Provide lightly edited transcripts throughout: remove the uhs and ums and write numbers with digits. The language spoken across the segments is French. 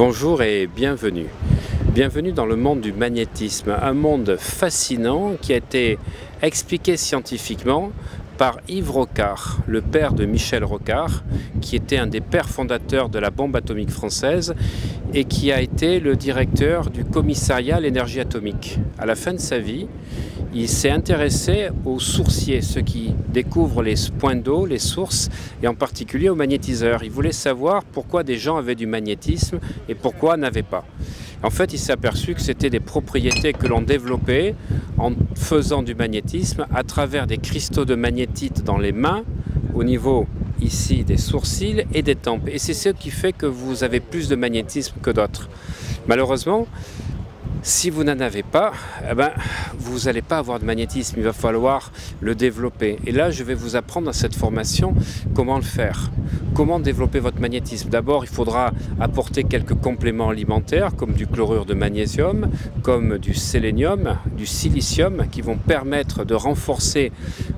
Bonjour et bienvenue. Bienvenue dans le monde du magnétisme, un monde fascinant qui a été expliqué scientifiquement par Yves Rocard, le père de Michel Rocard, qui était un des pères fondateurs de la bombe atomique française et qui a été le directeur du commissariat à l'énergie atomique. À la fin de sa vie, il s'est intéressé aux sourciers, ceux qui découvrent les points d'eau, les sources, et en particulier aux magnétiseurs. Il voulait savoir pourquoi des gens avaient du magnétisme et pourquoi n'avaient pas. En fait, il s'est aperçu que c'était des propriétés que l'on développait en faisant du magnétisme à travers des cristaux de magnétite dans les mains, au niveau ici des sourcils et des tempes. Et c'est ce qui fait que vous avez plus de magnétisme que d'autres. Malheureusement, si vous n'en avez pas, vous n'allez pas avoir de magnétisme, il va falloir le développer. Et là, je vais vous apprendre dans cette formation comment le faire. Comment développer votre magnétisme? D'abord, il faudra apporter quelques compléments alimentaires comme du chlorure de magnésium, comme du sélénium, du silicium qui vont permettre de renforcer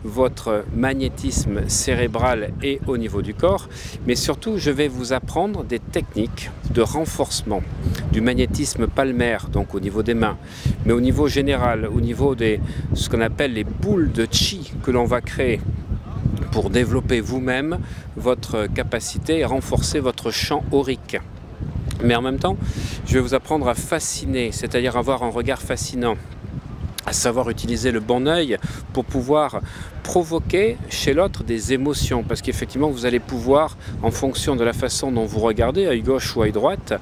votre magnétisme cérébral et au niveau du corps. Mais surtout, je vais vous apprendre des techniques de renforcement du magnétisme palmaire, donc au niveau des mains, mais au niveau général, au niveau de ce qu'on appelle les boules de chi que l'on va créer pour développer vous-même votre capacité et renforcer votre champ aurique. Mais en même temps, je vais vous apprendre à fasciner, c'est-à-dire avoir un regard fascinant, à savoir utiliser le bon œil pour pouvoir provoquer chez l'autre des émotions, parce qu'effectivement vous allez pouvoir, en fonction de la façon dont vous regardez, œil gauche ou œil droite,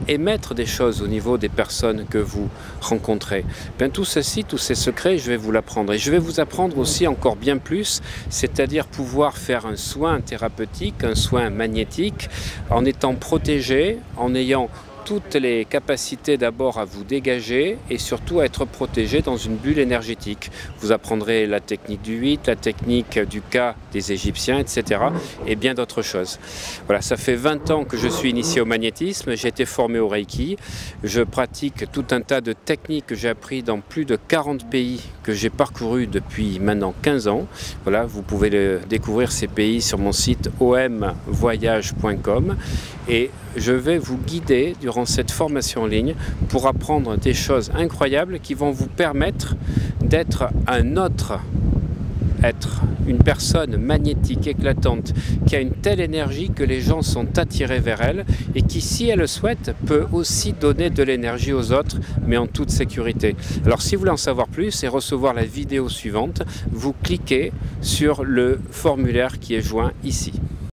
émettre des choses au niveau des personnes que vous rencontrez. Tout ceci, tous ces secrets, je vais vous l'apprendre. Et je vais vous apprendre aussi encore bien plus, c'est-à-dire pouvoir faire un soin thérapeutique, un soin magnétique, en étant protégé, en ayant toutes les capacités d'abord à vous dégager et surtout à être protégé dans une bulle énergétique. Vous apprendrez la technique du 8, la technique du K des Égyptiens, etc. et bien d'autres choses. Voilà, ça fait 20 ans que je suis initié au magnétisme, j'ai été formé au Reiki, je pratique tout un tas de techniques que j'ai appris dans plus de 40 pays que j'ai parcourus depuis maintenant 15 ans. Voilà, vous pouvez découvrir ces pays sur mon site omvoyage.com et je vais vous guider durant cette formation en ligne pour apprendre des choses incroyables qui vont vous permettre d'être un autre être, une personne magnétique, éclatante, qui a une telle énergie que les gens sont attirés vers elle et qui, si elle le souhaite, peut aussi donner de l'énergie aux autres, mais en toute sécurité. Alors si vous voulez en savoir plus et recevoir la vidéo suivante, vous cliquez sur le formulaire qui est joint ici.